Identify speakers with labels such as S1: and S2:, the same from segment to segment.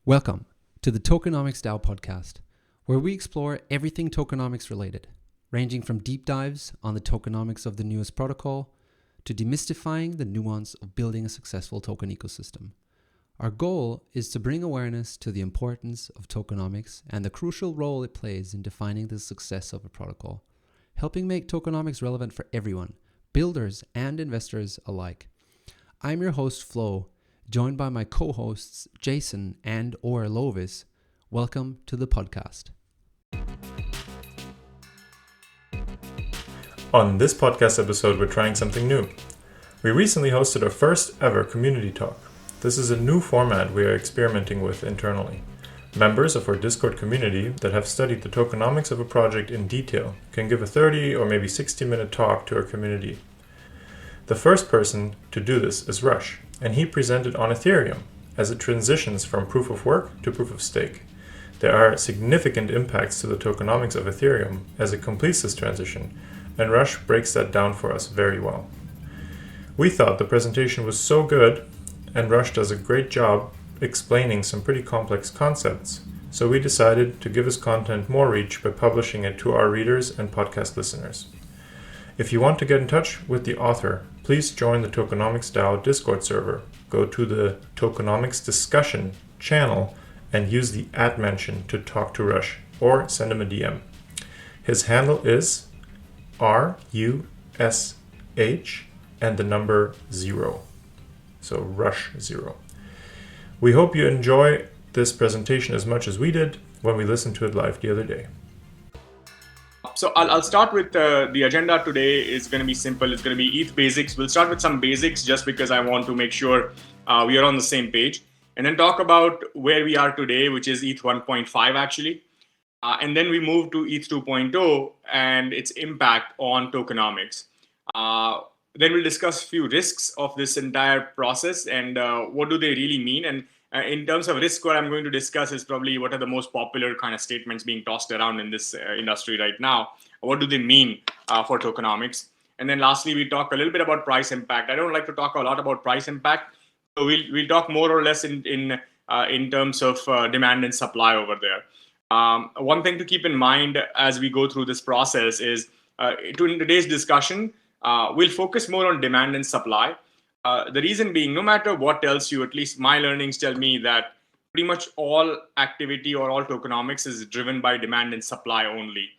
S1: Welcome to the Tokenomics DAO podcast, where we explore everything tokenomics related, ranging from deep dives on the tokenomics of the newest protocol to demystifying the nuance of building a successful token ecosystem. Our goal is to bring awareness to the importance of tokenomics and the crucial role it plays in defining the success of a protocol, helping make tokenomics relevant for everyone, builders and investors alike. I'm your host, Flo, joined by my co-hosts, Jason and or Lovis. Welcome to the podcast.
S2: On this podcast episode, we're trying something new. We recently hosted our first ever community talk. This is a new format we are experimenting with internally. Members of our Discord community that have studied the tokenomics of a project in detail can give a 30 or maybe 60-minute talk to our community. The first person to do this is Rush, and he presented on Ethereum as it transitions from proof of work to proof of stake. There are significant impacts to the tokenomics of Ethereum as it completes this transition, and Rush breaks that down for us very well. We thought the presentation was so good, and Rush does a great job explaining some pretty complex concepts, so we decided to give his content more reach by publishing it to our readers and podcast listeners. If you want to get in touch with the author, please join the Tokenomics DAO Discord server. Go to the Tokenomics discussion channel and use the @mention to talk to Rush or send him a DM. His handle is RUSH and the number 0. So Rush 0. We hope you enjoy this presentation as much as we did when we listened to it live the other day.
S3: So I'll start with the agenda today is going to be simple. It's going to be ETH basics. We'll start with some basics just because I want to make sure we are on the same page. And then talk about where we are today, which is ETH 1.5 actually. And then we move to ETH 2.0 and its impact on tokenomics. Then we'll discuss a few risks of this entire process and what do they really mean. And in terms of risk, what I'm going to discuss is probably what are the most popular kind of statements being tossed around in this industry right now. What do they mean for tokenomics? And then lastly, we talk a little bit about price impact. I don't like to talk a lot about price impact. So we'll talk more or less in terms of demand and supply over there. One thing to keep in mind as we go through this process is in today's discussion, we'll focus more on demand and supply. The reason being, no matter what tells you, at least my learnings tell me that pretty much all activity or all tokenomics is driven by demand and supply only,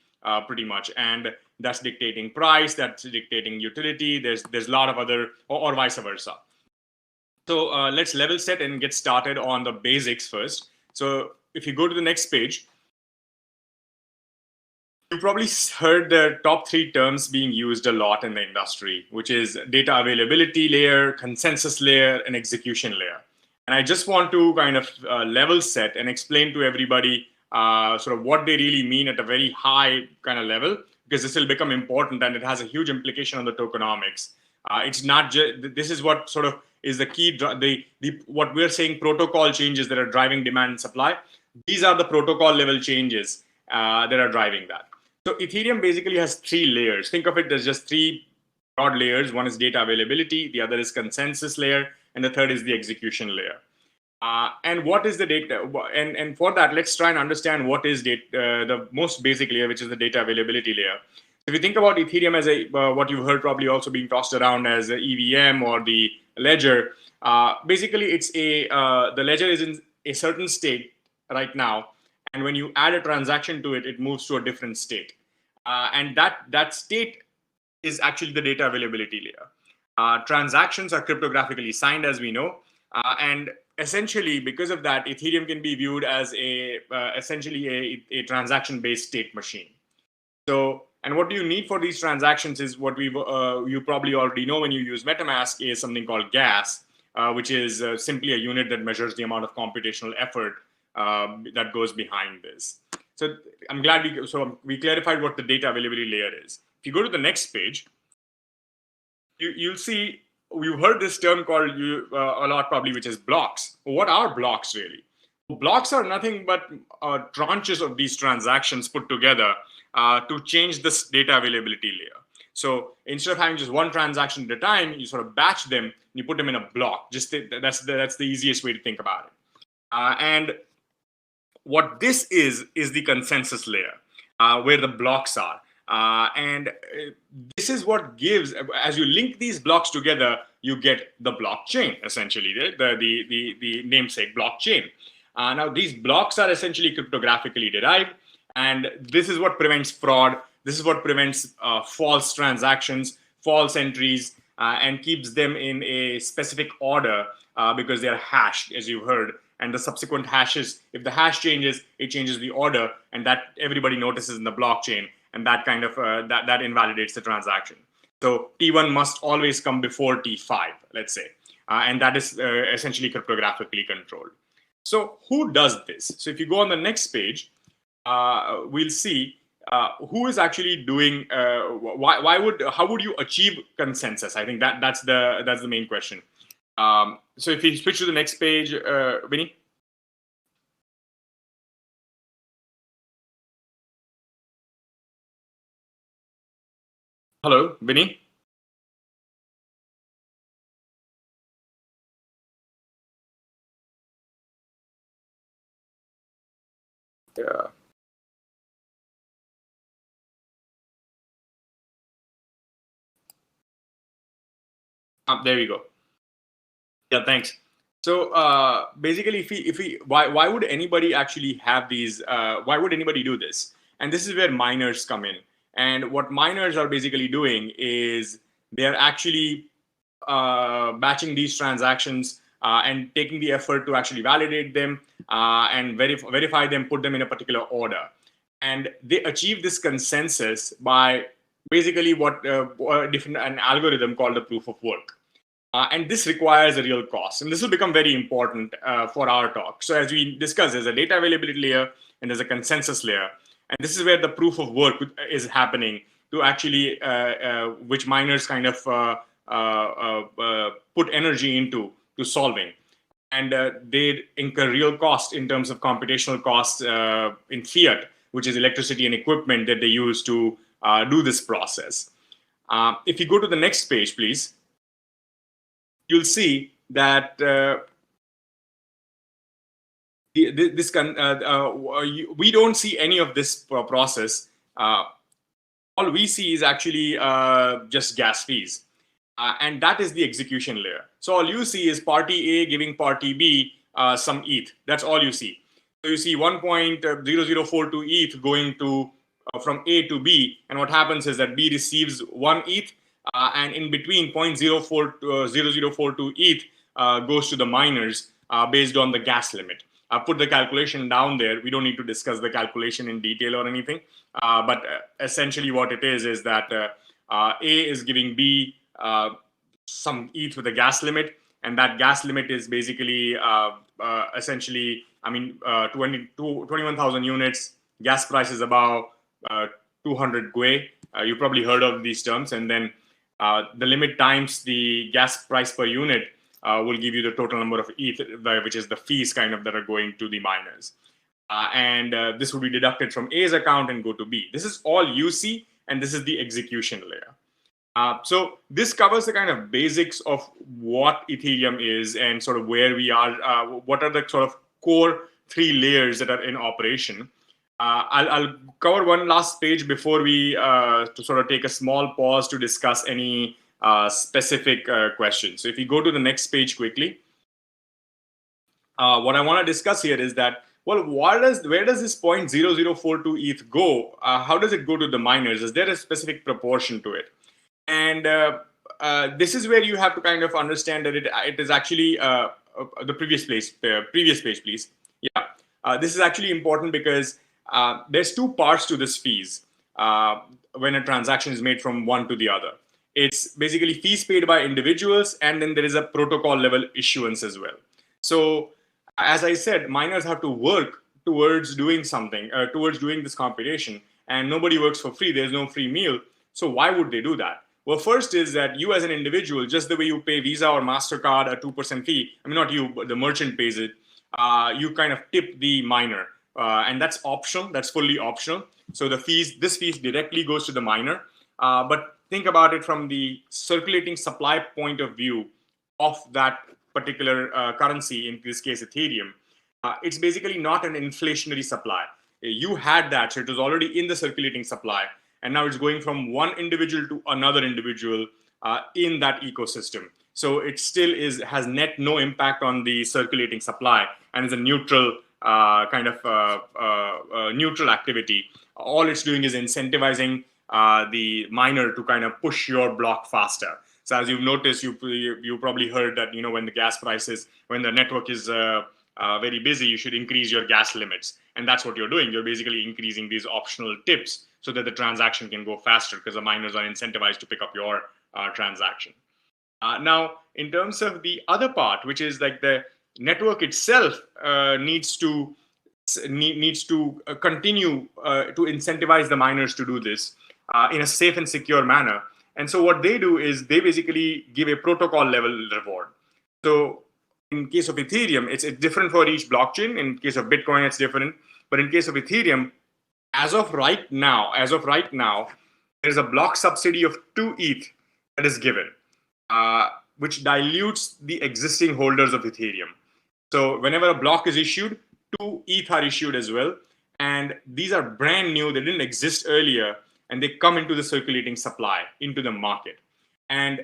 S3: pretty much. And that's dictating price, that's dictating utility. There's a lot of other, or vice versa. So let's level set and get started on the basics first. So if you go to the next page, you probably heard the top 3 terms being used a lot in the industry, which is data availability layer, consensus layer, and execution layer. And I just want to kind of level set and explain to everybody sort of what they really mean at a very high kind of level, because this will become important and it has a huge implication on the tokenomics. It's not just, this is what sort of is the key, what we're saying protocol changes that are driving demand and supply. These are the protocol level changes that are driving that. So Ethereum basically has 3 layers. Think of it as just 3 broad layers. One is data availability, the other is consensus layer, and the third is the execution layer. And what is the data? And for that, let's try and understand what is the most basic layer, which is the data availability layer. If you think about Ethereum as what you've heard probably also being tossed around as a EVM or the ledger, basically it's the ledger is in a certain state right now. And when you add a transaction to it, it moves to a different state. And that state is actually the data availability layer. Transactions are cryptographically signed, as we know. And essentially, because of that, Ethereum can be viewed as essentially a transaction-based state machine. So, and what do you need for these transactions is what you probably already know when you use MetaMask is something called gas, which is simply a unit that measures the amount of computational effort that goes behind this. So I'm glad we clarified what the data availability layer is. If you go to the next page, you'll see we've heard this term called a lot probably, which is blocks. What are blocks really? Blocks are nothing but tranches of these transactions put together to change this data availability layer. So instead of having just one transaction at a time, you sort of batch them and you put them in a block. That's the easiest way to think about it. And what this is the consensus layer where the blocks are. And this is what gives, as you link these blocks together, you get the blockchain, essentially, the namesake blockchain. Now, these blocks are essentially cryptographically derived, and this is what prevents fraud. This is what prevents false transactions, false entries, and keeps them in a specific order because they are hashed, as you heard. And the subsequent hashes, if the hash changes, it changes the order, and that everybody notices in the blockchain, and that kind of that invalidates the transaction. So T1 must always come before T5, let's say, and that is essentially cryptographically controlled. So who does this? So if you go on the next page, we'll see who is actually doing. How would you achieve consensus? I think that's the main question. So if you switch to the next page, Vinny. Hello, Vinny. Yeah. There we go. Yeah, thanks. So basically, why would anybody actually have these? Why would anybody do this? And this is where miners come in. And what miners are basically doing is they're actually batching these transactions and taking the effort to actually validate them and verify them, put them in a particular order. And they achieve this consensus by basically an algorithm called the proof of work. And this requires a real cost. And this will become very important for our talk. So as we discussed, there's a data availability layer and there's a consensus layer. And this is where the proof of work is happening to actually, which miners kind of put energy into solving. And they incur real cost in terms of computational costs in fiat, which is electricity and equipment that they use to do this process. If you go to the next page, please, you'll see that we don't see any of this process. All we see is actually just gas fees. And that is the execution layer. So all you see is party A giving party B some ETH. That's all you see. So you see 1.0042 ETH going to from A to B. And what happens is that B receives 1 ETH. And in between 0.0042 ETH goes to the miners based on the gas limit. I'll put the calculation down there. We don't need to discuss the calculation in detail or anything. But essentially what it is that A is giving B some ETH with a gas limit. And that gas limit is basically essentially, 21,000 units. Gas price is about 200 GUE. You probably heard of these terms. And then the limit times the gas price per unit will give you the total number of ETH, which is the fees kind of that are going to the miners. And this will be deducted from A's account and go to B. This is all you see, and this is the execution layer. So this covers the kind of basics of what Ethereum is and sort of where we are, what are the sort of core 3 layers that are in operation. I'll cover one last page before we to sort of take a small pause to discuss any specific questions. So if you go to the next page quickly, what I want to discuss here is that, well, where does this 0.0042 ETH go? How does it go to the miners? Is there a specific proportion to it? And this is where you have to kind of understand that it is actually the previous page, please. Yeah, this is actually important because there's 2 parts to this fees when a transaction is made from one to the other. It's basically fees paid by individuals, and then there is a protocol level issuance as well. So as I said, miners have to work towards doing something, towards doing this computation, and nobody works for free. There's no free meal. So why would they do that? Well, first is that you as an individual, just the way you pay Visa or MasterCard a 2% fee, not you, but the merchant pays it, you kind of tip the miner. And that's optional. That's fully optional. So this fees directly goes to the miner. But think about it from the circulating supply point of view of that particular currency, in this case Ethereum. it's basically not an inflationary supply. You had that, so it was already in the circulating supply, and now it's going from one individual to another individual in that ecosystem. So it still has net no impact on the circulating supply, and is a neutral neutral activity. All it's doing is incentivizing the miner to kind of push your block faster. So as you've noticed, you probably heard that when the gas prices, when the network is very busy, you should increase your gas limits, and that's what you're doing. You're basically increasing these optional tips so that the transaction can go faster, because the miners are incentivized to pick up your transaction. Now, in terms of the other part, which is like the network itself needs to continue to incentivize the miners to do this in a safe and secure manner. And so what they do is they basically give a protocol level reward. So in case of Ethereum, it's different for each blockchain. In case of Bitcoin, it's different. But in case of Ethereum, as of right now, there's a block subsidy of 2 ETH that is given, which dilutes the existing holders of Ethereum. So whenever a block is issued, 2 ETH are issued as well. And these are brand new. They didn't exist earlier. And they come into the circulating supply, into the market. And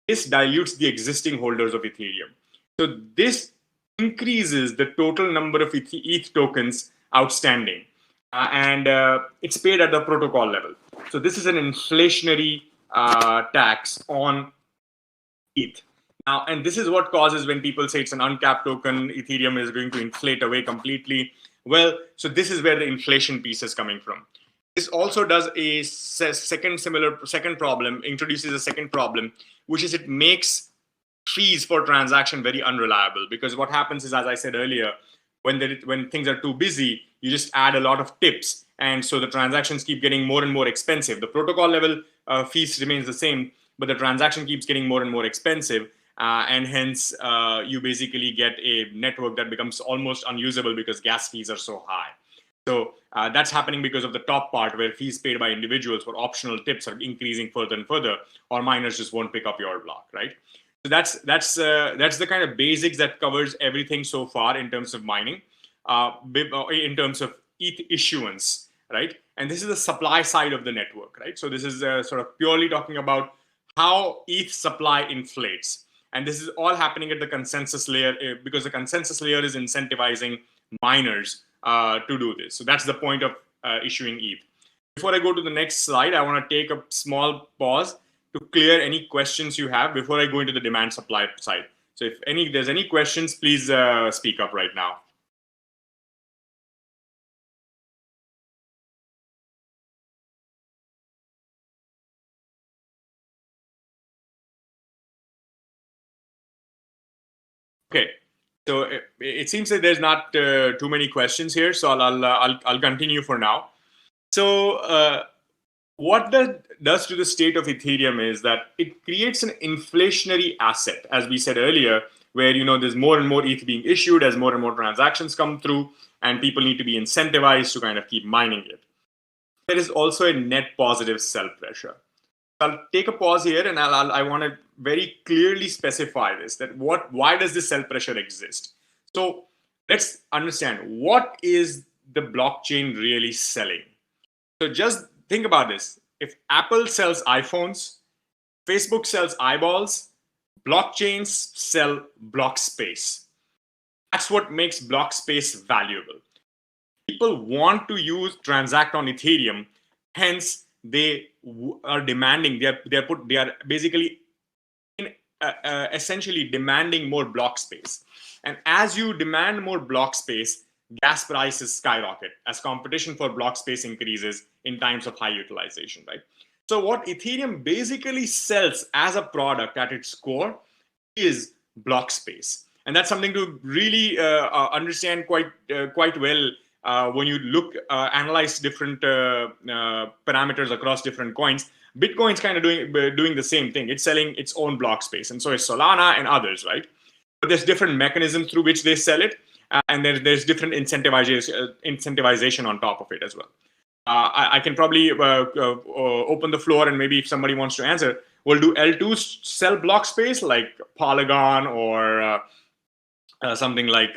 S3: this dilutes the existing holders of Ethereum. So this increases the total number of ETH tokens outstanding. And it's paid at the protocol level. So this is an inflationary tax on ETH. Now, and this is what causes when people say it's an uncapped token, Ethereum is going to inflate away completely. Well, so this is where the inflation piece is coming from. This also does a second problem, introduces a second problem, which is it makes fees for transaction very unreliable. Because what happens is, as I said earlier, when things are too busy, you just add a lot of tips. And so the transactions keep getting more and more expensive. The protocol level fees remains the same, but the transaction keeps getting more and more expensive. And hence, you basically get a network that becomes almost unusable because gas fees are so high. So that's happening because of the top part, where fees paid by individuals for optional tips are increasing further and further, or miners just won't pick up your block, right? So that's the kind of basics that covers everything so far in terms of mining, in terms of ETH issuance, right? And this is the supply side of the network, right? So this is sort of purely talking about how ETH supply inflates. And this is all happening at the consensus layer, because the consensus layer is incentivizing miners to do this. So that's the point of issuing ETH. Before I go to the next slide, I want to take a small pause to clear any questions you have before I go into the demand supply side. So if there's any questions, please speak up right now. Okay. So it seems that there's not too many questions here, so I'll continue for now. So what that does to the state of Ethereum is that it creates an inflationary asset, as we said earlier, where there's more and more ETH being issued as more and more transactions come through, and people need to be incentivized to kind of keep mining it. There is also a net positive sell pressure. I'll take a pause here, and I want to very clearly specify this, that why does this sell pressure exist? So let's understand, what is the blockchain really selling? So just think about this. If Apple sells iPhones, Facebook sells eyeballs, blockchains sell Blockspace. That's what makes Blockspace valuable. People want to transact on Ethereum, hence they are demanding, they are basically essentially demanding more block space. And as you demand more block space, gas prices skyrocket as competition for block space increases in times of high utilization, right? So what Ethereum basically sells as a product at its core is block space. And that's something to really understand quite well when you analyze different parameters across different coins. Bitcoin's kind of doing the same thing. It's selling its own block space, and so is Solana and others, right? But there's different mechanisms through which they sell it, and there's different incentivization on top of it as well. I can probably open the floor, and maybe if somebody wants to answer, well, do L2s sell block space like Polygon or something like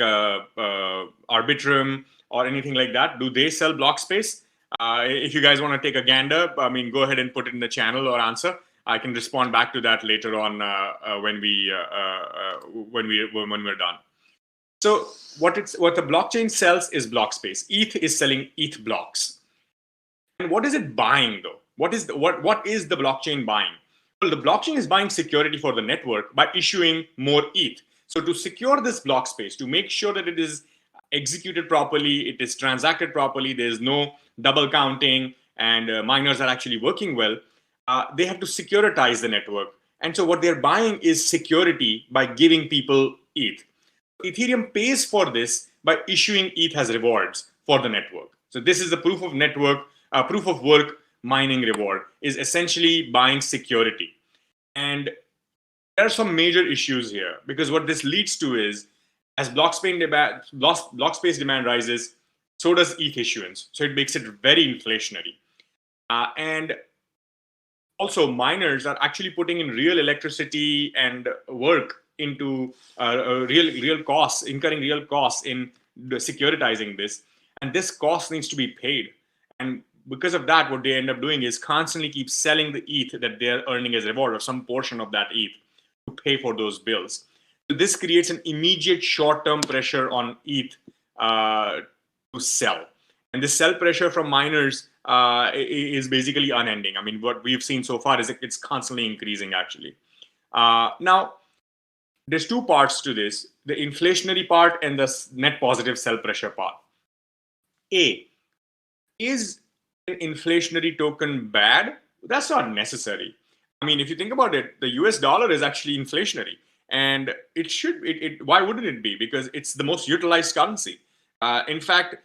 S3: Arbitrum or anything like that? Do they sell Blockspace? If you guys want to take a gander, I mean, go ahead and put it in the channel or answer. I can respond back to that later on when we're done. So what the blockchain sells is Blockspace. ETH is selling ETH blocks. And what is it buying though? What is the blockchain buying? Well, the blockchain is buying security for the network by issuing more ETH. So to secure this block space, to make sure that it is executed properly, it is transacted properly, there's no double counting, and miners are actually working well, they have to securitize the network. And so what they're buying is security by giving people ETH. Ethereum pays for this by issuing ETH as rewards for the network. So this is the proof of work mining reward, is essentially buying security. And there are some major issues here, because what this leads to is, as Blockspace demand rises, so does ETH issuance. So it makes it very inflationary. And also miners are actually putting in real electricity and work into real costs, incurring real costs in securitizing this. And this cost needs to be paid. And because of that, what they end up doing is constantly keep selling the ETH that they're earning as reward, or some portion of that ETH, to pay for those bills. So this creates an immediate short-term pressure on ETH to sell. And this sell pressure from miners is basically unending. I mean, what we've seen so far is it's constantly increasing, actually. Now, there's two parts to this: the inflationary part and the net positive sell pressure part. Is an inflationary token bad? That's not necessary. I mean, if you think about it, the US dollar is actually inflationary, and why wouldn't it be? Because it's the most utilized currency. In fact,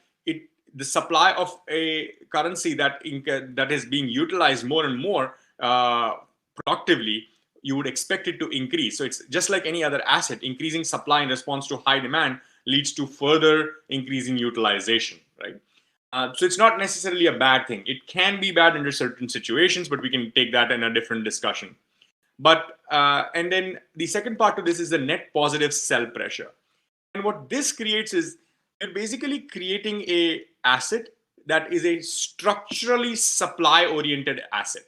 S3: the supply of a currency that is being utilized more and more productively, you would expect it to increase. So it's just like any other asset. Increasing supply in response to high demand leads to further increasing utilization, right? So it's not necessarily a bad thing. It can be bad under certain situations, but we can take that in a different discussion. But and then the second part to this is the net positive sell pressure. And what this creates is, you're basically creating a asset that is a structurally supply-oriented asset.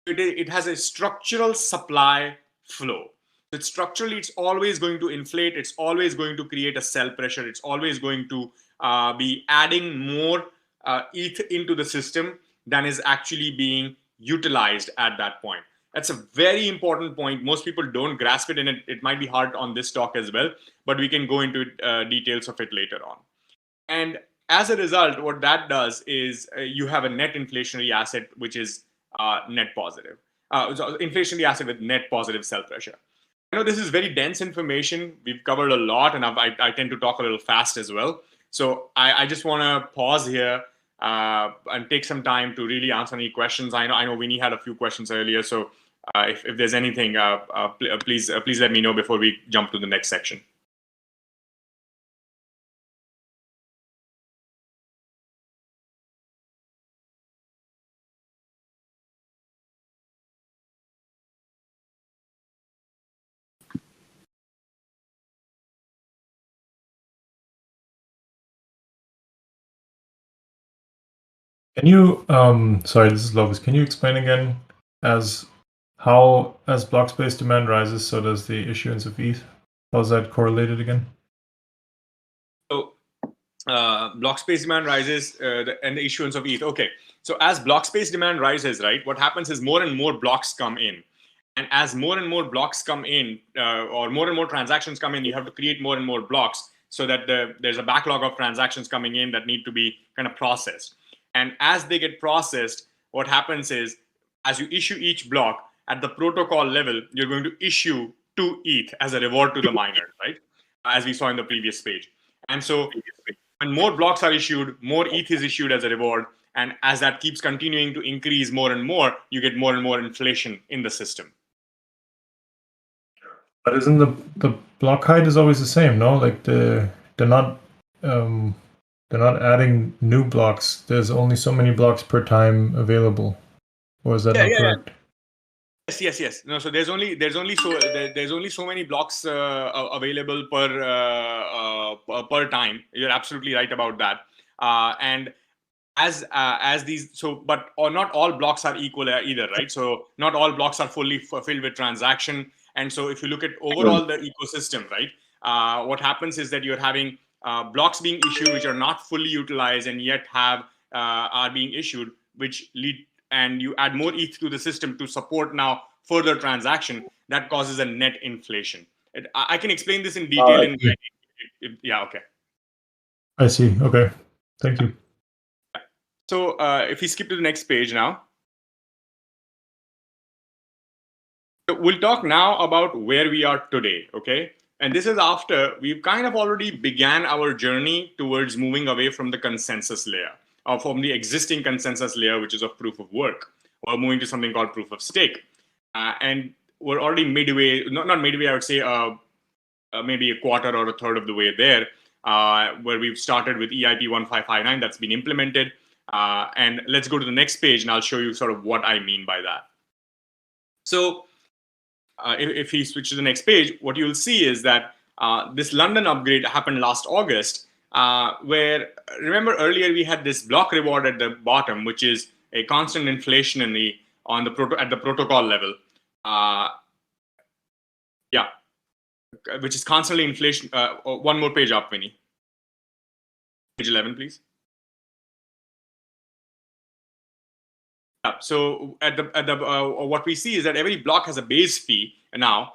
S3: It has a structural supply flow. It's structurally, it's always going to inflate. It's always going to create a sell pressure. It's always going to be adding more ETH into the system than is actually being utilized at that point. That's a very important point. Most people don't grasp it, and it might be hard on this talk as well, but we can go into details of it later on. And as a result, what that does is you have a net inflationary asset, which is net positive. So inflationary asset with net positive sell pressure. I know this is very dense information. We've covered a lot, and I tend to talk a little fast as well. So I just want to pause here and take some time to really answer any questions. I know Winnie had a few questions earlier, so if there's anything, please let me know before we jump to the next section.
S2: Can you, sorry, this is Lovis. Can you explain again as Blockspace demand rises, so does the issuance of ETH? How is that correlated again?
S3: So Blockspace demand rises and the issuance of ETH. Okay, so as Blockspace demand rises, right, what happens is more and more blocks come in. And as more and more blocks come in, or more and more transactions come in, you have to create more and more blocks so that there's a backlog of transactions coming in that need to be kind of processed. And as they get processed, what happens is, as you issue each block at the protocol level, you're going to issue 2 ETH as a reward to the miner, right? As we saw in the previous page. And so when more blocks are issued, more ETH is issued as a reward. And as that keeps continuing to increase more and more, you get more and more inflation in the system.
S2: But isn't the block height is always the same, no? Like they're not adding new blocks. There's only so many blocks per time available. Or is that not correct?
S3: Yes. No, so there's only so many blocks available per time. You're absolutely right about that. And as these but or not all blocks are equal either, right? So not all blocks are fully filled with transaction. And so if you look at overall the ecosystem, right, what happens is that you're having blocks being issued which are not fully utilized and yet are being issued, which lead, and you add more ETH to the system to support now further transaction. That causes a net inflation. I can explain this in detail yeah, okay.
S2: I see. Okay. Thank you.
S3: So if we skip to the next page now, we'll talk now about where we are today, okay? And this is after we've kind of already began our journey towards moving away from the consensus layer, or from the existing consensus layer, which is of proof of work. We're moving to something called proof of stake. And we're already midway, not midway, I would say maybe a quarter or a third of the way there, where we've started with EIP 1559 that's been implemented. And let's go to the next page and I'll show you sort of what I mean by that. So if we switch to the next page, what you'll see is that this London upgrade happened last August, where, remember earlier we had this block reward at the bottom, which is a constant inflation at the protocol level. Which is constantly inflation. One more page up, Vinny. Page 11, please. So what we see is that every block has a base fee now,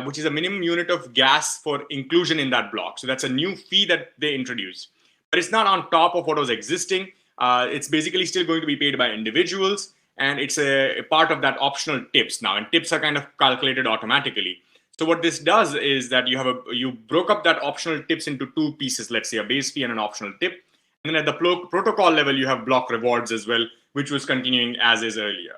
S3: which is a minimum unit of gas for inclusion in that block. So that's a new fee that they introduced, but it's not on top of what was existing. It's basically still going to be paid by individuals, and it's a part of that optional tips now, and tips are kind of calculated automatically. So what this does is that you broke up that optional tips into two pieces, let's say a base fee and an optional tip. And then at the protocol level, you have block rewards as well, which was continuing as is earlier.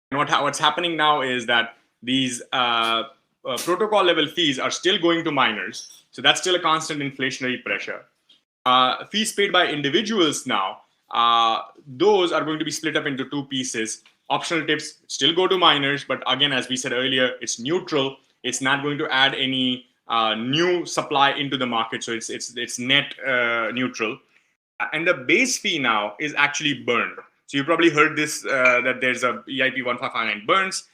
S3: And what's happening now is that these protocol level fees are still going to miners. So that's still a constant inflationary pressure. Fees paid by individuals now, those are going to be split up into two pieces. Optional tips still go to miners, but again, as we said earlier, it's neutral. It's not going to add any new supply into the market. So it's net neutral. And the base fee now is actually burned. So you probably heard this, that there's a EIP 1559 burns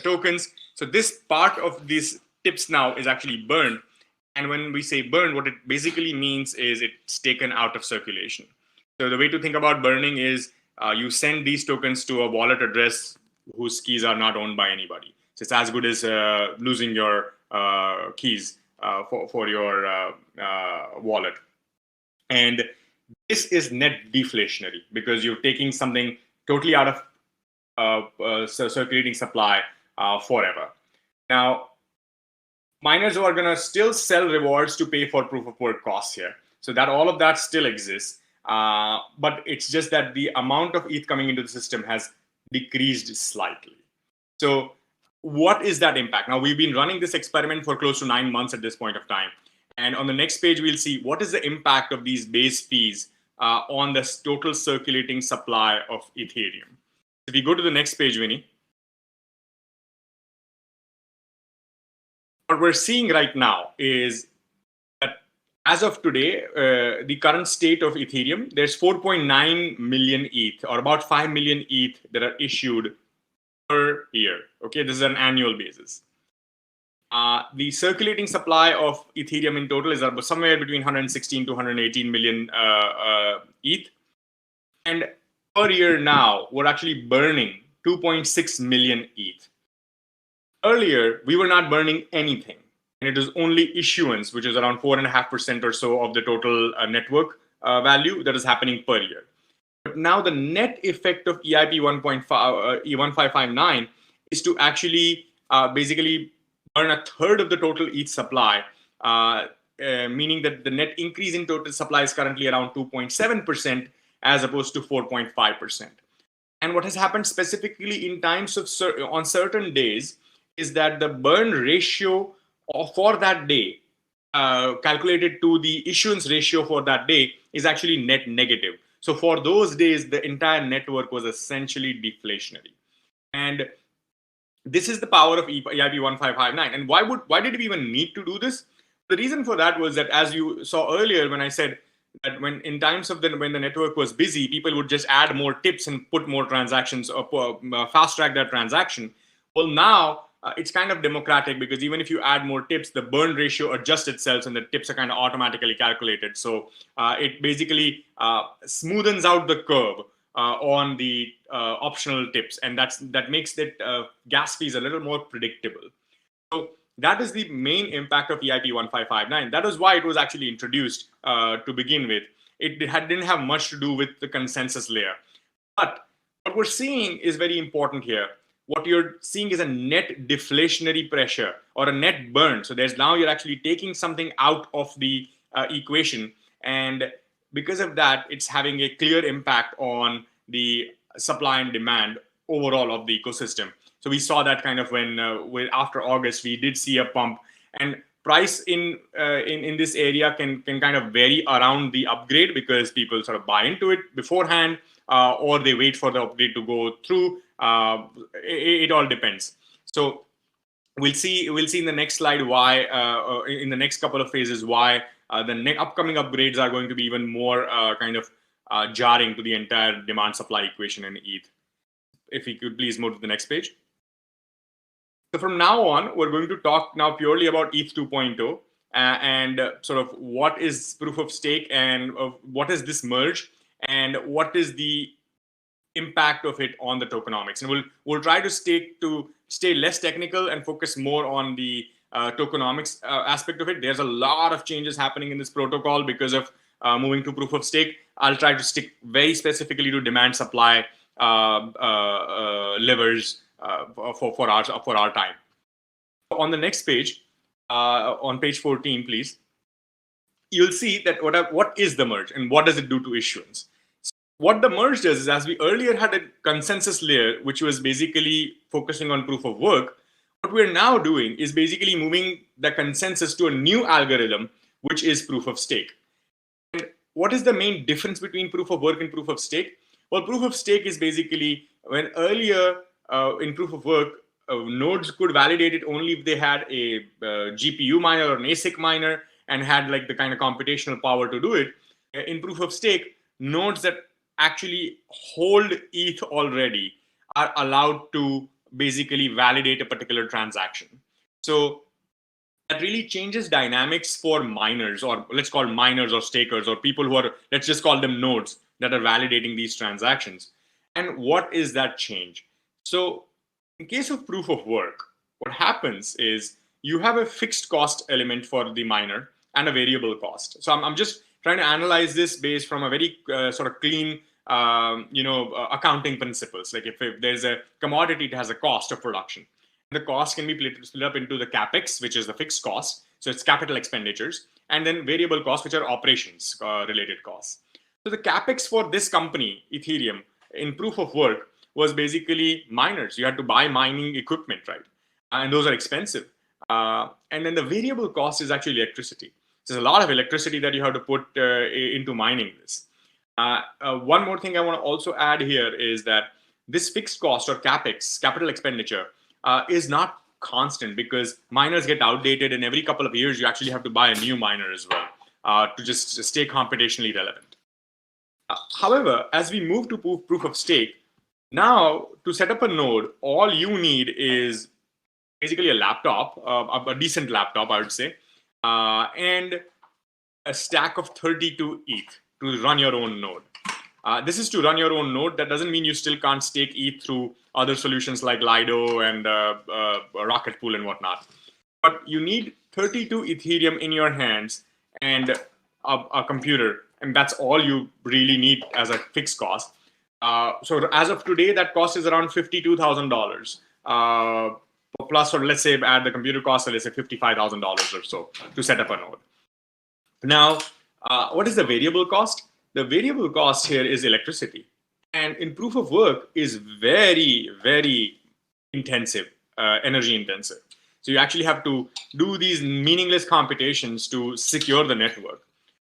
S3: tokens. So this part of these tips now is actually burned. And when we say burn, what it basically means is it's taken out of circulation. So the way to think about burning is you send these tokens to a wallet address whose keys are not owned by anybody. So it's as good as losing your keys for your wallet. And this is net deflationary because you're taking something totally out of circulating supply forever. Now, miners are going to still sell rewards to pay for proof of work costs here. So that all of that still exists. But it's just that the amount of ETH coming into the system has decreased slightly. So what is that impact? Now, we've been running this experiment for close to 9 months at this point of time. And on the next page, we'll see what is the impact of these base fees on the total circulating supply of Ethereum. If we go to the next page, Vinny, what we're seeing right now is that as of today, the current state of Ethereum, there's 4.9 million ETH, or about 5 million ETH that are issued per year. Okay, this is an annual basis. The circulating supply of Ethereum in total is somewhere between 116 to 118 million ETH. And per year now, we're actually burning 2.6 million ETH. Earlier, we were not burning anything. And it was only issuance, which is around 4.5% or so of the total network value that is happening per year. But now the net effect of EIP 1559 is to actually basically burn a third of the total ETH supply, meaning that the net increase in total supply is currently around 2.7% as opposed to 4.5%. And what has happened specifically in times of on certain days is that the burn ratio for that day, calculated to the issuance ratio for that day, is actually net negative. So for those days, the entire network was essentially deflationary. And This is the power of EIP 1559. And why did we even need to do this? The reason for that was that, as you saw earlier when I said that when in times of when the network was busy, people would just add more tips and put more transactions or fast track that transaction. Well, now it's kind of democratic, because even if you add more tips, the burn ratio adjusts itself and the tips are kind of automatically calculated. So it basically smoothens out the curve on the optional tips, and that makes that gas fees a little more predictable. So that is the main impact of EIP 1559. That is why it was actually introduced to begin with. It didn't have much to do with the consensus layer. But what we're seeing is very important here. What you're seeing is a net deflationary pressure or a net burn. So now you're actually taking something out of the equation. And because of that, it's having a clear impact on the supply and demand overall of the ecosystem. So we saw that kind of when after August, we did see a pump, and price in this area can kind of vary around the upgrade, because people sort of buy into it beforehand, or they wait for the upgrade to go through. It all depends. So we'll see in the next slide why, in the next couple of phases, why the upcoming upgrades are going to be even more kind of jarring to the entire demand supply equation in ETH. If we could please move to the next page. So from now on, we're going to talk now purely about ETH 2.0 and sort of what is proof of stake, and what is this merge, and what is the impact of it on the tokenomics. And we'll try to stay less technical and focus more on the tokenomics aspect of it. There's a lot of changes happening in this protocol because of moving to proof of stake. I'll try to stick very specifically to demand supply levers for our time. On the next page, on page 14, please, you'll see that what is the merge and what does it do to issuance. So what the merge does is, as we earlier had a consensus layer, which was basically focusing on proof of work, what we're now doing is basically moving the consensus to a new algorithm, which is proof of stake. And what is the main difference between proof of work and proof of stake? Well, proof of stake is basically when earlier in proof of work, nodes could validate it only if they had a GPU miner or an ASIC miner and had like the kind of computational power to do it. In proof of stake, nodes that actually hold ETH already are allowed to basically validate a particular transaction. So that really changes dynamics for miners, or let's call miners or stakers, or people who are, let's just call them nodes that are validating these transactions. And what is that change? So in case of proof of work, what happens is you have a fixed cost element for the miner and a variable cost. So I'm just trying to analyze this based from a very sort of clean, accounting principles. Like if there's a commodity, it has a cost of production. The cost can be split up into the capex, which is the fixed cost. So it's capital expenditures, and then variable costs, which are operations related costs. So the capex for this company, Ethereum, in proof of work was basically miners. You had to buy mining equipment, right? And those are expensive. And then the variable cost is actually electricity. So there's a lot of electricity that you have to put into mining this. One more thing I want to also add here is that this fixed cost or capex, capital expenditure, is not constant, because miners get outdated, and every couple of years you actually have to buy a new miner as well to just stay computationally relevant. However, as we move to proof of stake, now to set up a node, all you need is basically a laptop, a decent laptop, I would say, and a stack of 32 ETH to run your own node. This is to run your own node. That doesn't mean you still can't stake ETH through other solutions like Lido and Rocket Pool and whatnot. But you need 32 Ethereum in your hands and a computer, and that's all you really need as a fixed cost. So as of today, that cost is around $52,000 plus, or let's say add the computer cost, so let's say $55,000 or so to set up a node. Now, what is the variable cost? The variable cost here is electricity, and in proof of work is very, very intensive, energy intensive. So you actually have to do these meaningless computations to secure the network.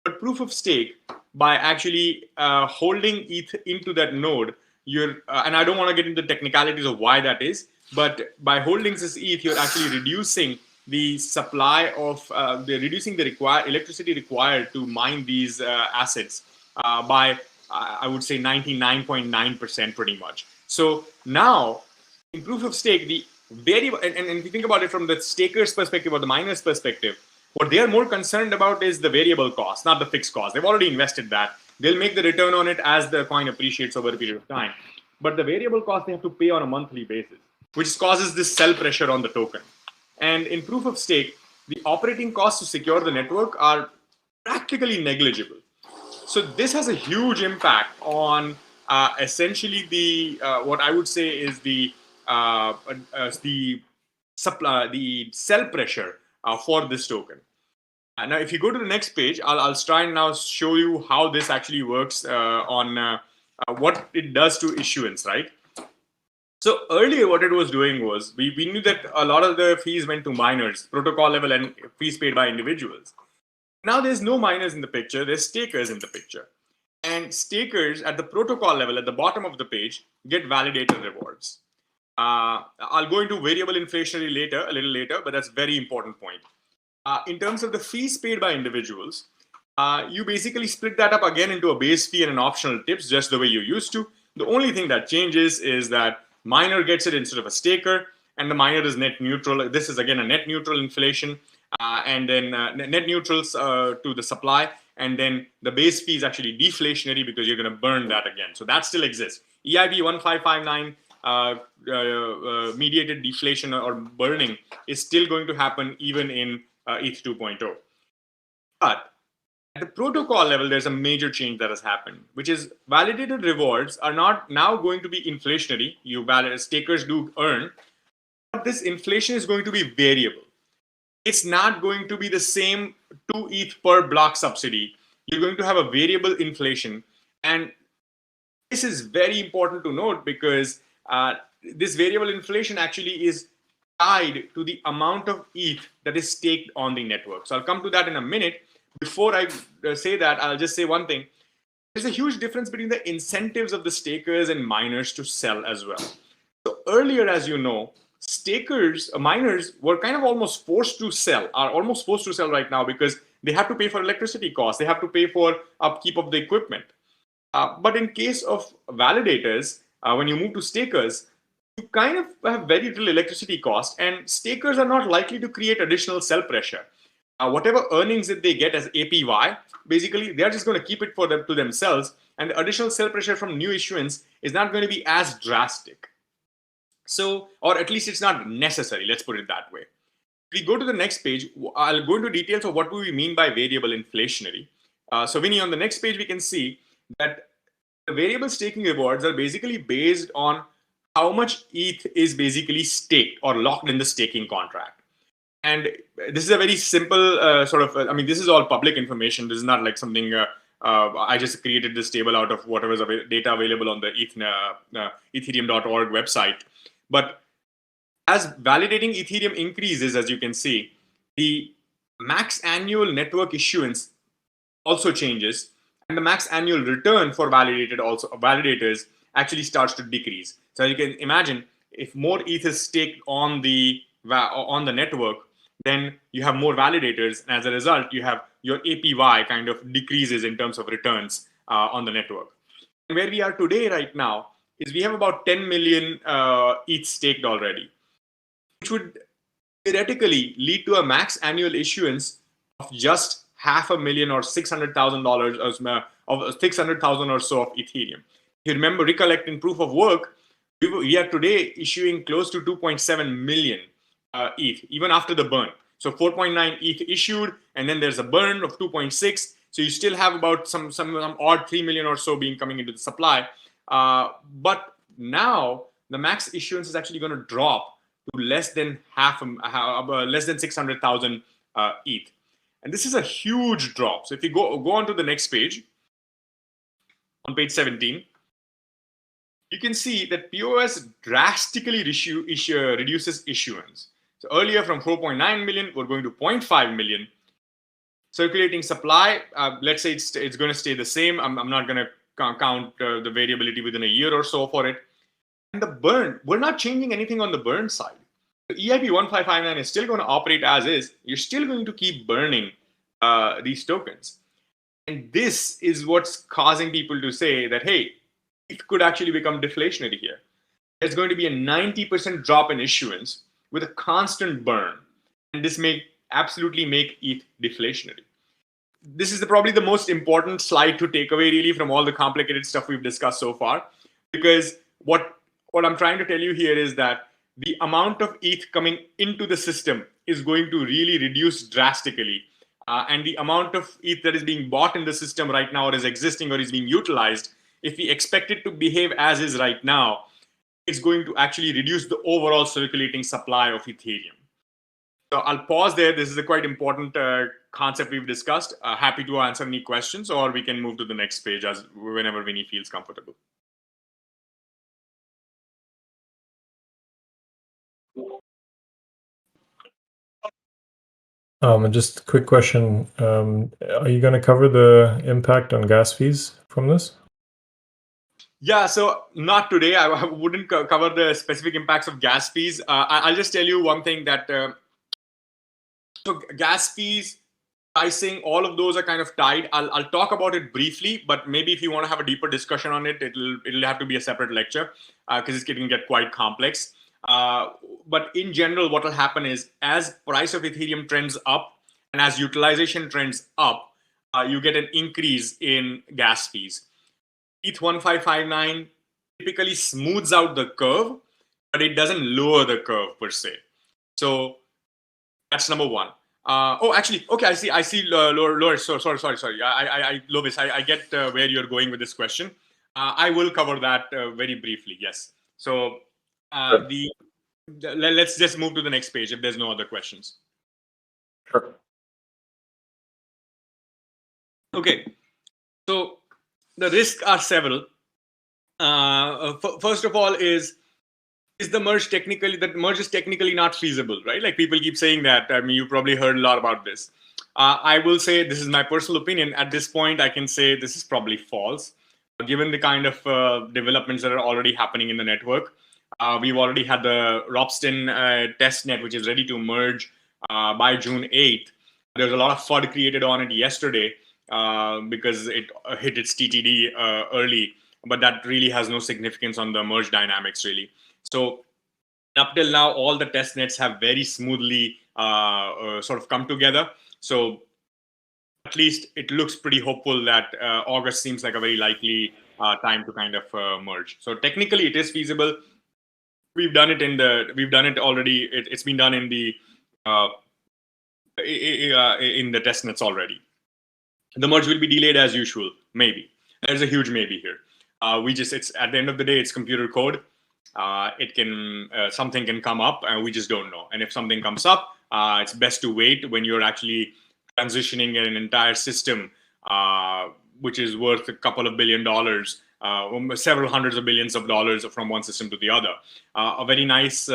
S3: But proof of stake, by actually holding ETH into that node, and I don't want to get into the technicalities of why that is, But by holding this ETH, you're actually reducing the supply of reducing the electricity required to mine these assets by I would say 99.9% pretty much. So now in proof of stake, the variable, and if you think about it from the staker's perspective or the miner's perspective, what they are more concerned about is the variable cost, not the fixed cost. They've already invested that. They'll make the return on it as the coin appreciates over a period of time. But the variable cost they have to pay on a monthly basis, which causes this sell pressure on the token. And in proof of stake, the operating costs to secure the network are practically negligible. So this has a huge impact on essentially the what I would say is the supply, the sell pressure for this token. Now, if you go to the next page, I'll try and now show you how this actually works on what it does to issuance, right? So earlier, what it was doing was we knew that a lot of the fees went to miners, protocol level, and fees paid by individuals. Now there's no miners in the picture, there's stakers in the picture. And stakers at the protocol level, at the bottom of the page, get validator rewards. I'll go into variable inflationary a little later, but that's a very important point. In terms of the fees paid by individuals, you basically split that up again into a base fee and an optional tips, just the way you used to. The only thing that changes is that miner gets it instead of a staker, and the miner is net neutral. This is again a net neutral inflation, and then net neutrals to the supply, and then the base fee is actually deflationary because you're going to burn that again. So that still exists. EIB 1559 mediated deflation or burning is still going to happen even in ETH 2.0. But at the protocol level, there's a major change that has happened, which is validated rewards are not now going to be inflationary. Stakers do earn, but this inflation is going to be variable. It's not going to be the same 2 ETH per block subsidy. You're going to have a variable inflation. And this is very important to note because this variable inflation actually is tied to the amount of ETH that is staked on the network. So I'll come to that in a minute. Before I say that, I'll just say one thing. There's a huge difference between the incentives of the stakers and miners to sell as well. So earlier, as you know, miners were kind of almost forced to sell, are almost forced to sell right now because they have to pay for electricity costs. They have to pay for upkeep of the equipment. But in case of validators, when you move to stakers, you kind of have very little electricity cost, and stakers are not likely to create additional sell pressure. Whatever earnings that they get as APY, basically, they're just going to keep it to themselves, and the additional sell pressure from new issuance is not going to be as drastic. So, or at least it's not necessary, let's put it that way. If we go to the next page, I'll go into details of what do we mean by variable inflationary. So Vinny, on the next page, we can see that the variable staking rewards are basically based on how much ETH is basically staked or locked in the staking contract. And this is a very simple this is all public information. This is not like something I just created this table out of whatever's data available on the ethereum.org website. But as validating Ethereum increases, as you can see, the max annual network issuance also changes, and the max annual return for validators actually starts to decrease. So you can imagine if more ETH is staked on the network, then you have more validators, and as a result, you have your APY kind of decreases in terms of returns on the network. And where we are today right now is we have about 10 million ETH staked already, which would theoretically lead to a max annual issuance of just $500,000 or $600,000 of 600,000 or so of Ethereum. If you recollect in proof of work, we are today issuing close to 2.7 million ETH, even after the burn. So 4.9 ETH issued, and then there's a burn of 2.6. So you still have about some odd 3 million or so coming into the supply. But now the max issuance is actually going to drop to less than less than 600,000 ETH. And this is a huge drop. So if you go on to the next page, on page 17, you can see that POS drastically reduces issuance. So earlier from 4.9 million, we're going to 0.5 million. Circulating supply, let's say it's going to stay the same. I'm not going to count the variability within a year or so for it. And the burn, we're not changing anything on the burn side. The EIP 1559 is still going to operate as is. You're still going to keep burning these tokens. And this is what's causing people to say that, hey, it could actually become deflationary here. There's going to be a 90% drop in issuance with a constant burn. And this may absolutely make ETH deflationary. This is probably the most important slide to take away really from all the complicated stuff we've discussed so far. Because what I'm trying to tell you here is that the amount of ETH coming into the system is going to really reduce drastically. And the amount of ETH that is being bought in the system right now or is existing or is being utilized, if we expect it to behave as is right now, it's going to actually reduce the overall circulating supply of Ethereum. So I'll pause there. This is a quite important concept we've discussed. Happy to answer any questions, or we can move to the next page as whenever Vinny feels comfortable.
S2: Just a quick question. Are you going to cover the impact on gas fees from this?
S3: Yeah, so not today. I wouldn't cover the specific impacts of gas fees. I'll just tell you one thing that so gas fees, pricing, all of those are kind of tied. I'll talk about it briefly, but maybe if you want to have a deeper discussion on it, it'll have to be a separate lecture because it can get quite complex. But in general, what will happen is as price of Ethereum trends up and as utilization trends up, you get an increase in gas fees. ETH 1559 typically smooths out the curve, but it doesn't lower the curve per se. So that's number one. Actually, okay, I see, lower. Sorry. Lovis, I get where you're going with this question. I will cover that very briefly. Yes. So let's just move to the next page if there's no other questions.
S2: Sure.
S3: Okay. So the risks are several. First of all, is the merge technically, that merge is technically not feasible, right? Like people keep saying that. I mean, you probably heard a lot about this. I will say, this is my personal opinion. At this point, I can say this is probably false. Given the kind of developments that are already happening in the network, we've already had the Ropsten testnet, which is ready to merge by June 8th. There's a lot of FUD created on it yesterday because it hit its TTD early, but that really has no significance on the merge dynamics, really. So up till now, all the test nets have very smoothly sort of come together. So at least it looks pretty hopeful that August seems like a very likely time to kind of merge. So technically, it is feasible. We've done it already. It's been done in the test nets already. The merge will be delayed as usual. Maybe there's a huge maybe here. It's at the end of the day, it's computer code. It can something can come up and we just don't know. And if something comes up, it's best to wait when you're actually transitioning an entire system, which is worth a couple of $1 billion, several hundreds of billions of dollars from one system to the other. A very nice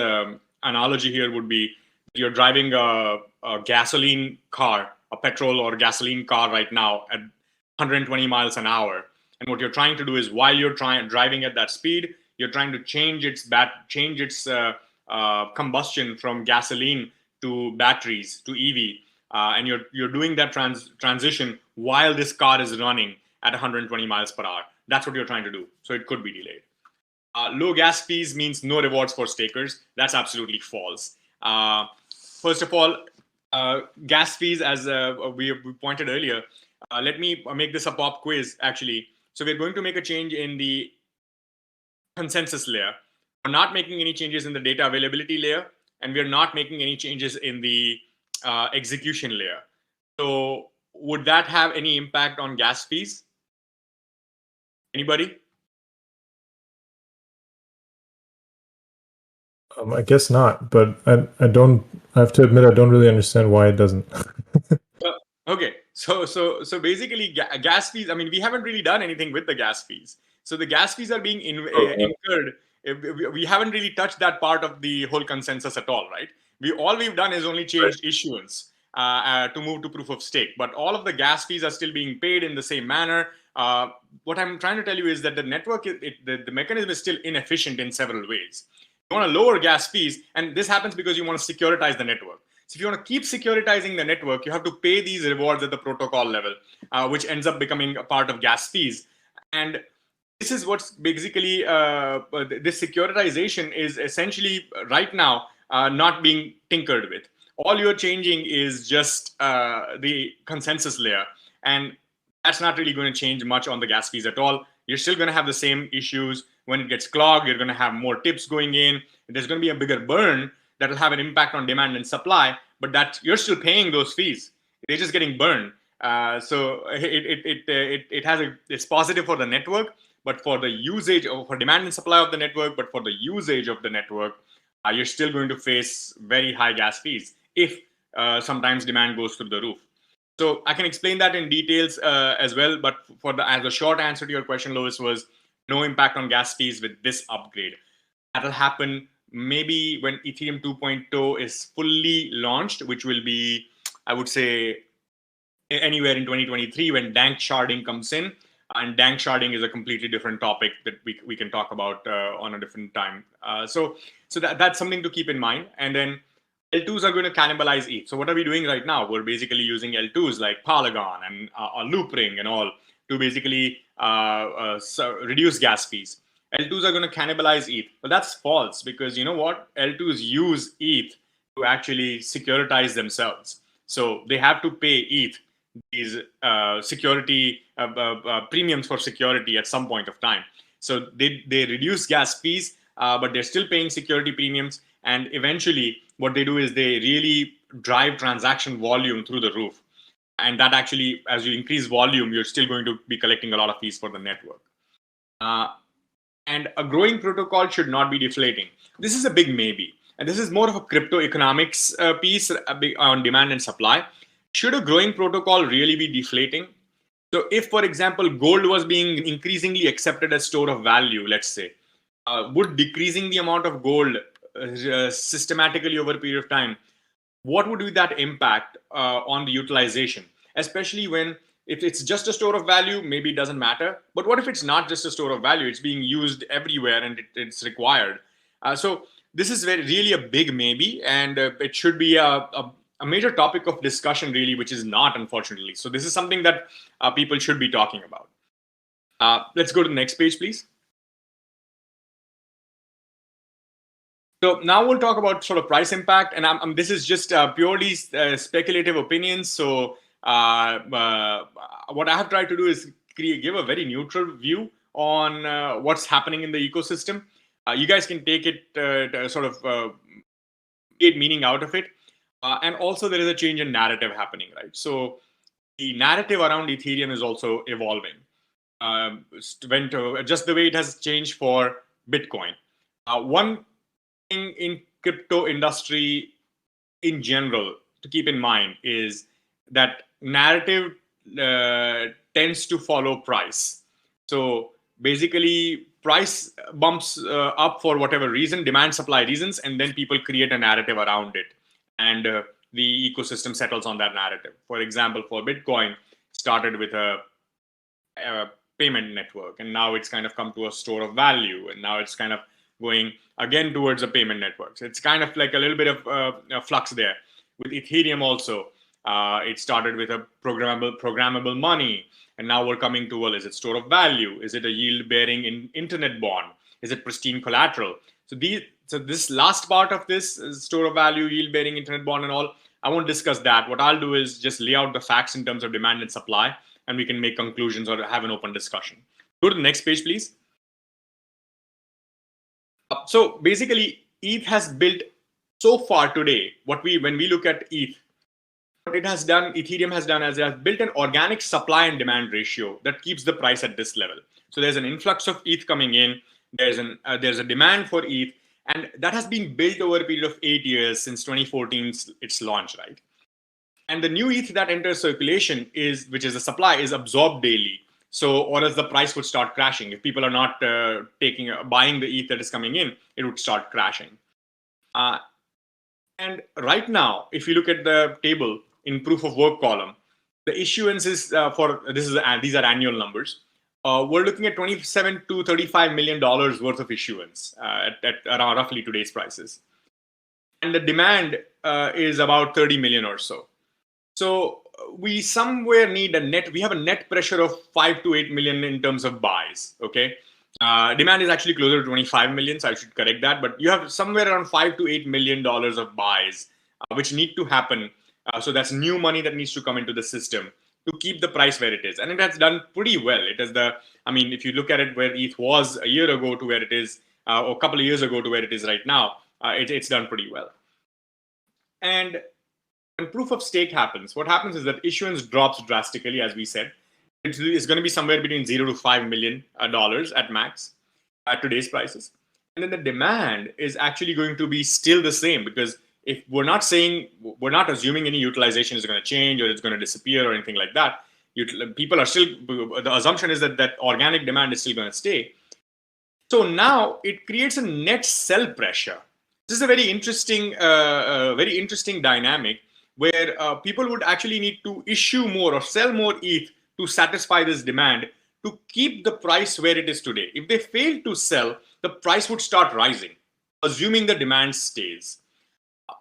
S3: analogy here would be you're driving a gasoline car, a petrol or gasoline car right now at 120 miles an hour. And what you're trying to do is while you're driving at that speed, you're trying to change its combustion from gasoline to batteries to EV, and you're doing that transition while this car is running at 120 miles per hour. That's what you're trying to do. So it could be delayed. Low gas fees means no rewards for stakers. That's absolutely false. First of all, gas fees, as we pointed earlier. Let me make this a pop quiz, actually. So we're going to make a change in the consensus layer. We're not making any changes in the data availability layer, and we're not making any changes in the execution layer. So would that have any impact on gas fees? Anybody?
S2: I guess not, but I have to admit, I don't really understand why it doesn't.
S3: Okay, so basically gas fees, I mean, we haven't really done anything with the gas fees. So the gas fees are being incurred. We haven't really touched that part of the whole consensus at all, right? All we've done is only changed issuance to move to proof of stake. But all of the gas fees are still being paid in the same manner. what I'm trying to tell you is that the network, the mechanism is still inefficient in several ways. You want to lower gas fees, and this happens because you want to securitize the network. So if you want to keep securitizing the network, you have to pay these rewards at the protocol level, which ends up becoming a part of gas fees. And this is what's basically, this securitization is essentially right now not being tinkered with. All you're changing is just the consensus layer. And that's not really going to change much on the gas fees at all. You're still going to have the same issues. When it gets clogged, you're going to have more tips going in. There's going to be a bigger burn that will have an impact on demand and supply, but that you're still paying those fees. They're just getting burned. So it's positive for the network, but for the usage or for demand and supply of the network, but for the usage of the network, you're still going to face very high gas fees if sometimes demand goes through the roof. So I can explain that in details as well, but as a short answer to your question, Lois, was no impact on gas fees with this upgrade. That'll happen maybe when Ethereum 2.0 is fully launched, which will be, I would say, anywhere in 2023 when dank sharding comes in. And dank sharding is a completely different topic that we can talk about on a different time. So that's something to keep in mind. And then L2s are going to cannibalize ETH. So what are we doing right now? We're basically using L2s like Polygon and Loopring and all to basically reduce gas fees. L2s are going to cannibalize ETH. But that's false, because you know what? L2s use ETH to actually securitize themselves. So they have to pay ETH these security premiums for security at some point of time. So they reduce gas fees, but they're still paying security premiums. And eventually what they do is they really drive transaction volume through the roof. And that actually, as you increase volume, you're still going to be collecting a lot of fees for the network. And a growing protocol should not be deflating. This is a big maybe. And this is more of a crypto economics piece on demand and supply. Should a growing protocol really be deflating? So if, for example, gold was being increasingly accepted as store of value, let's say, would decreasing the amount of gold systematically over a period of time, what would be that impact on the utilization? Especially when, if it's just a store of value, maybe it doesn't matter. But what if it's not just a store of value? It's being used everywhere and it's required. So this is really a big maybe, and it should be a major topic of discussion, really, which is not, unfortunately. So this is something that people should be talking about. Let's go to the next page, please. So now we'll talk about sort of price impact, and this is just purely speculative opinions. So what I have tried to do is give a very neutral view on what's happening in the ecosystem. You guys can take it sort of get meaning out of it. And also there is a change in narrative happening, right? So the narrative around Ethereum is also evolving. Just the way it has changed for Bitcoin. One thing in crypto industry in general to keep in mind is that narrative tends to follow price. So basically price bumps up for whatever reason, demand supply reasons, and then people create a narrative around it. And the ecosystem settles on that narrative. For example, for Bitcoin, started with a payment network, and now it's kind of come to a store of value, and now it's kind of going again towards a payment network. So it's kind of like a little bit of a flux there. With Ethereum also, it started with a programmable money, and now we're coming to, well, is it store of value? Is it a yield-bearing internet bond? Is it pristine collateral? So this last part of this is store of value, yield-bearing internet bond and all, I won't discuss that. What I'll do is just lay out the facts in terms of demand and supply, and we can make conclusions or have an open discussion. Go to the next page, please. So basically, ETH has built so far today, when we look at ETH, what it has done, Ethereum has done, is it has built an organic supply and demand ratio that keeps the price at this level. So there's an influx of ETH coming in, there's a demand for ETH, and that has been built over a period of 8 years since 2014, its launch, right? And the new ETH that enters circulation which is the supply, is absorbed daily. So, or else the price would start crashing. If people are not buying the ETH that is coming in, it would start crashing. And right now, if you look at the table in proof of work column, the issuance is these are annual numbers. we're looking at $27 to $35 million worth of issuance at around roughly today's prices. And the demand is about 30 million or so. So we somewhere need we have a net pressure of 5 to 8 million in terms of buys, okay? Demand is actually closer to 25 million, so I should correct that. But you have somewhere around 5 to 8 million dollars of buys, which need to happen. So that's new money that needs to come into the system to keep the price where it is. And it has done pretty well. It is if you look at it where ETH was a year ago to where it is, or a couple of years ago to where it is right now, it's done pretty well. And when proof of stake happens, what happens is that issuance drops drastically, as we said. It's going to be somewhere between $0 to $5 million at max at today's prices. And then the demand is actually going to be still the same, because if we're not assuming any utilization is going to change or it's going to disappear or anything like that, people are still, the assumption is that organic demand is still going to stay. So now it creates a net sell pressure. This is a very interesting dynamic where people would actually need to issue more or sell more ETH to satisfy this demand to keep the price where it is today. If they fail to sell, the price would start rising, assuming the demand stays.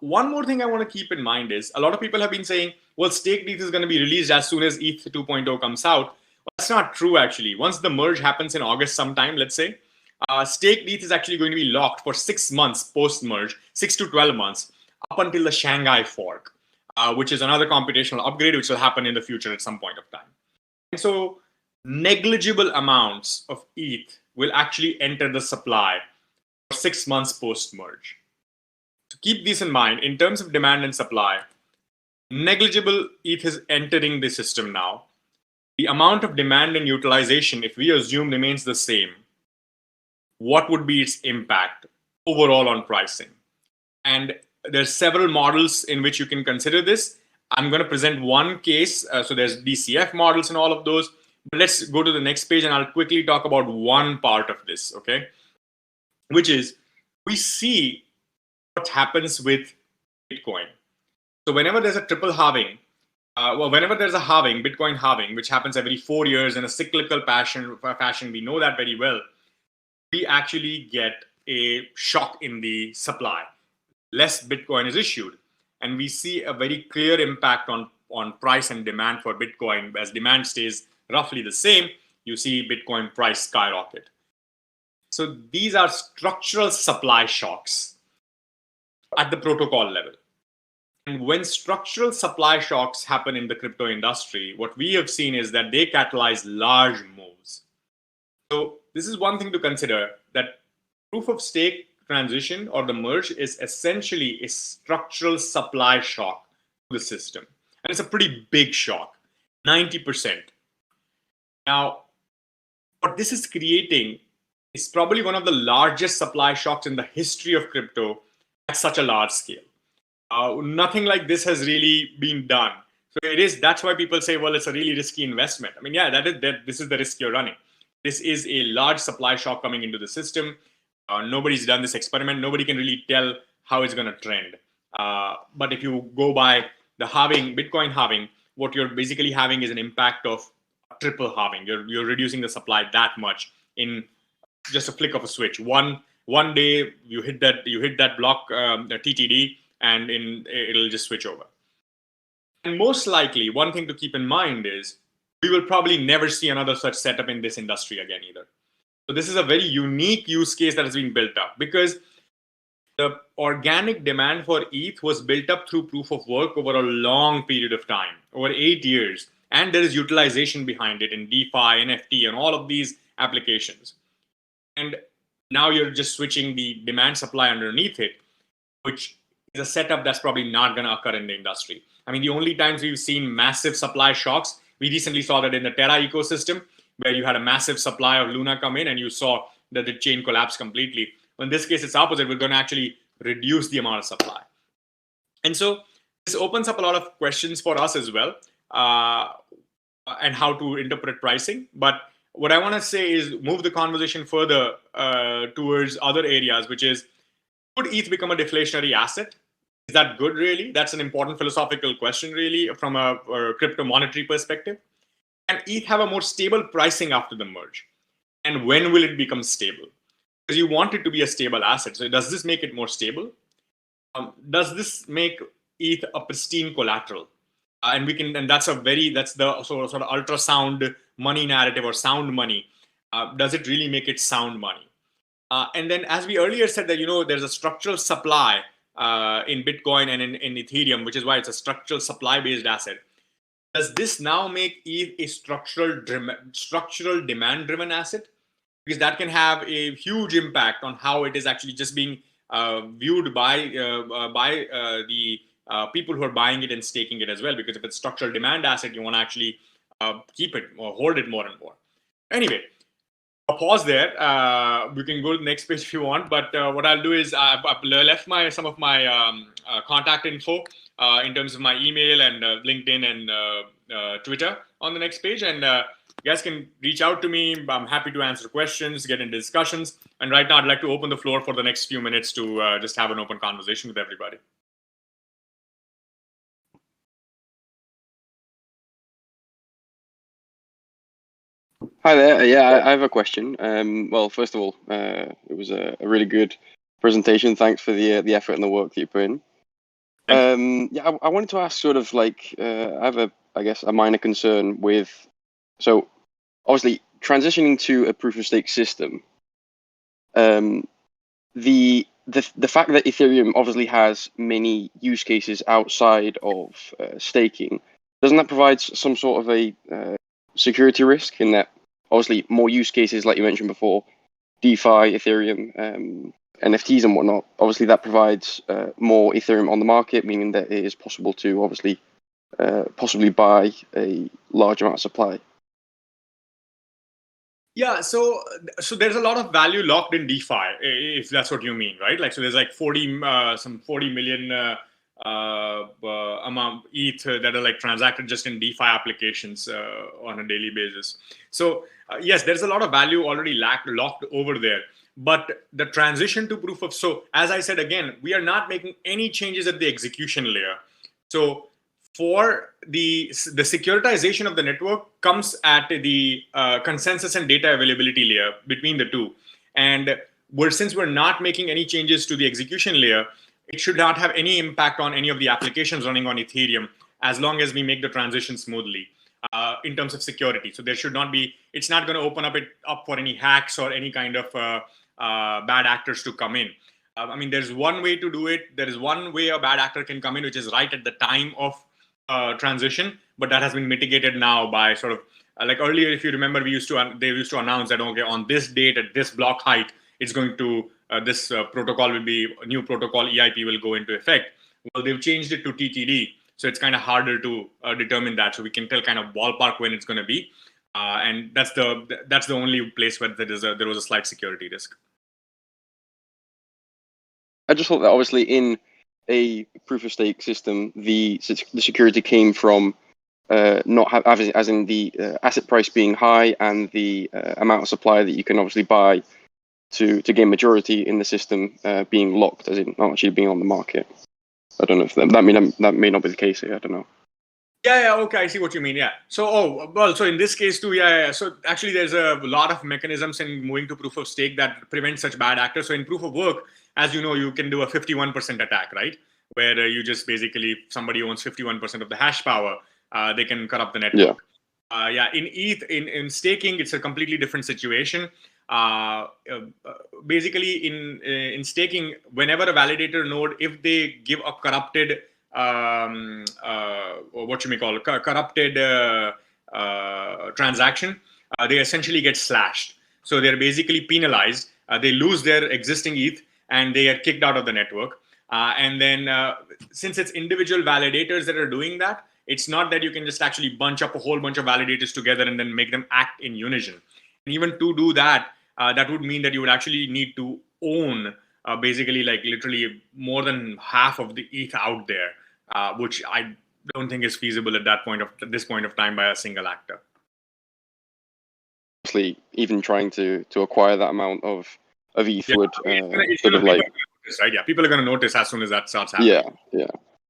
S3: One more thing I want to keep in mind is a lot of people have been saying, well, staked ETH is going to be released as soon as ETH 2.0 comes out. Well, that's not true, actually. Once the merge happens in August sometime, let's say, staked ETH is actually going to be locked for 6 months post-merge, 6 to 12 months, up until the Shanghai fork, which is another computational upgrade, which will happen in the future at some point of time. And so negligible amounts of ETH will actually enter the supply for 6 months post-merge. To keep this in mind, in terms of demand and supply, negligible ETH is entering the system now. The amount of demand and utilization, if we assume remains the same, what would be its impact overall on pricing? And there's several models in which you can consider this. I'm going to present one case. So there's DCF models and all of those. But let's go to the next page and I'll quickly talk about one part of this, okay? Which is, we see what happens with Bitcoin. So whenever there's a triple halving, whenever there's a halving, Bitcoin halving, which happens every 4 years in a cyclical fashion, we know that very well, we actually get a shock in the supply. Less Bitcoin is issued. And we see a very clear impact on price and demand for Bitcoin. As demand stays roughly the same, you see Bitcoin price skyrocket. So these are structural supply shocks at the protocol level. And when structural supply shocks happen in the crypto industry, what we have seen is that they catalyze large moves. So this is one thing to consider, that proof of stake transition or the merge is essentially a structural supply shock to the system. And it's a pretty big shock, 90%. Now, what this is creating is probably one of the largest supply shocks in the history of crypto at such a large scale. Nothing like this has really been done. So that's why people say, well, it's a really risky investment. I mean, yeah, this is the risk you're running. This is a large supply shock coming into the system. Nobody's done this experiment. Nobody can really tell how it's going to trend. But if you go by the halving, Bitcoin halving, what you're basically having is an impact of triple halving. You're reducing the supply that much in just a flick of a switch. One day you hit that block, the TTD, and it'll just switch over. And most likely, one thing to keep in mind is we will probably never see another such setup in this industry again either. So this is a very unique use case that has been built up, because the organic demand for ETH was built up through proof of work over a long period of time, over 8 years. And there is utilization behind it in DeFi, NFT, and all of these applications. And now you're just switching the demand supply underneath it, which is a setup that's probably not going to occur in the industry. I mean, the only times we've seen massive supply shocks, we recently saw that in the Terra ecosystem, where you had a massive supply of Luna come in and you saw that the chain collapse completely. In this case, it's opposite. We're going to actually reduce the amount of supply. And so this opens up a lot of questions for us as well, and how to interpret pricing. But what I want to say is move the conversation further towards other areas, which is, could ETH become a deflationary asset? Is that good, really? That's an important philosophical question, really, from a crypto monetary perspective. can ETH have a more stable pricing after the merge? And when will it become stable? Because you want it to be a stable asset. So does this make it more stable? Does this make ETH a pristine collateral? And that's the sort of ultrasound money narrative or sound money. Does it really make it sound money? And then, as we earlier said, that there's a structural supply in Bitcoin and in Ethereum, which is why it's a structural supply-based asset. Does this now make ETH a structural demand-driven asset? Because that can have a huge impact on how it is actually just being viewed by the people who are buying it and staking it as well. Because if it's structural demand asset, you want to actually keep it or hold it more and more. Anyway, I'll pause there. We can go to the next page if you want. But what I'll do is I've left some of my contact info in terms of my email and LinkedIn and Twitter on the next page. And you guys can reach out to me. I'm happy to answer questions, get into discussions. And right now, I'd like to open the floor for the next few minutes to just have an open conversation with everybody.
S4: Hi there. Yeah, I have a question. Well, first of all, it was a really good presentation. Thanks for the effort and the work that you put in. Yeah, I wanted to ask sort of like I have I guess a minor concern with, so obviously transitioning to a proof of stake system. The fact that Ethereum obviously has many use cases outside of staking, doesn't that provide some sort of a security risk in that obviously more use cases, like you mentioned before, DeFi, Ethereum, NFTs and whatnot, obviously that provides more Ethereum on the market, meaning that it is possible to obviously possibly buy a large amount of supply.
S3: Yeah, so there's a lot of value locked in DeFi, if that's what you mean, right? Like, so there's like 40 million amount ETH that are like transacted just in DeFi applications on a daily basis. So yes, there's a lot of value already locked over there. But the transition to proof of, so as I said again, we are not making any changes at the execution layer. So for the securitization of the network comes at the consensus and data availability layer between the two. And since we're not making any changes to the execution layer, it should not have any impact on any of the applications running on Ethereum as long as we make the transition smoothly in terms of security. So there should not be, it's not going to open up for any hacks or any kind of bad actors to come in. I mean, there's one way to do it. There is one way a bad actor can come in, which is right at the time of transition, but that has been mitigated now by sort of like earlier, if you remember, they used to announce that, okay, on this date at this block height, it's going to this protocol will be new protocol EIP will go into effect. Well, they've changed it to TTD, so it's kind of harder to determine that. So we can tell kind of ballpark when it's going to be, and that's the only place where there was a slight security risk.
S4: I just thought that obviously in a proof of stake system, the security came from not having, as in the asset price being high and the amount of supply that you can obviously buy to gain majority in the system being locked, as in not actually being on the market. I don't know if that may not be the case here. I don't know.
S3: Yeah, okay, I see what you mean. Yeah. So, so in this case too, yeah. So actually, there's a lot of mechanisms in moving to proof of stake that prevent such bad actors. So in proof of work, as you know, you can do a 51% attack, right? Where you just basically, somebody owns 51% of the hash power, they can corrupt the network. Yeah. In ETH, in staking, it's a completely different situation. Basically, in staking, whenever a validator node, if they give a corrupted what you may call corrupted transaction, they essentially get slashed. So they're basically penalized. They lose their existing ETH and they are kicked out of the network. And then since it's individual validators that are doing that, it's not that you can just actually bunch up a whole bunch of validators together and then make them act in unison. And even to do that, that would mean that you would actually need to own basically like literally more than half of the ETH out there, which I don't think is feasible at this point of time by a single actor.
S4: Obviously, even trying to acquire that amount of ETH would
S3: sort of like notice, right? Yeah, people are going to notice as soon as that starts happening.
S4: Yeah,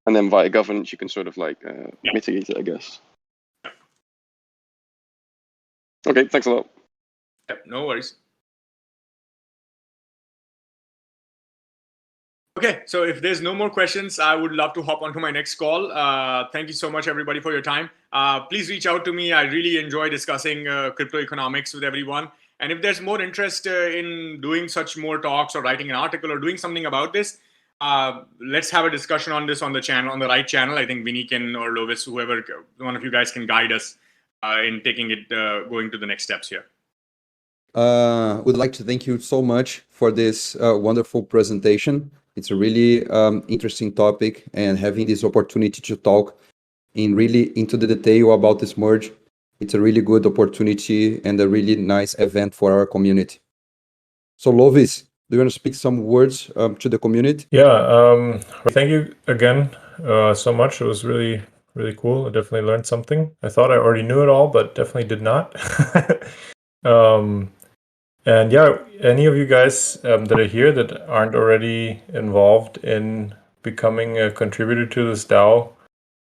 S4: and then via governance, you can sort of like mitigate it, I guess. Okay, thanks a lot.
S3: Yep, no worries. Okay, so if there's no more questions, I would love to hop onto my next call. Thank you so much, everybody, for your time. Please reach out to me. I really enjoy discussing crypto economics with everyone. And if there's more interest in doing such more talks or writing an article or doing something about this, let's have a discussion on this on the channel, on the right channel. I think Vinny can, or Lovis, whoever, one of you guys can guide us in taking it, going to the next steps here.
S5: Would like to thank you so much for this wonderful presentation. It's a really interesting topic, and having this opportunity to talk into the detail about this merge, it's a really good opportunity and a really nice event for our community. So Lovis, do you want to speak some words to the community?
S2: Yeah, thank you again so much. It was really, really cool. I definitely learned something. I thought I already knew it all, but definitely did not. And yeah, any of you guys that are here that aren't already involved in becoming a contributor to this DAO,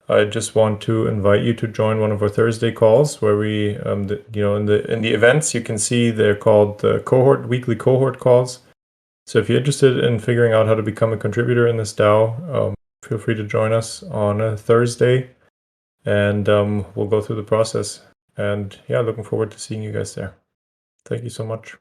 S2: I just want to invite you to join one of our Thursday calls where we, in the events, you can see they're called the weekly cohort calls. So if you're interested in figuring out how to become a contributor in this DAO, feel free to join us on a Thursday, and we'll go through the process. And yeah, looking forward to seeing you guys there. Thank you so much.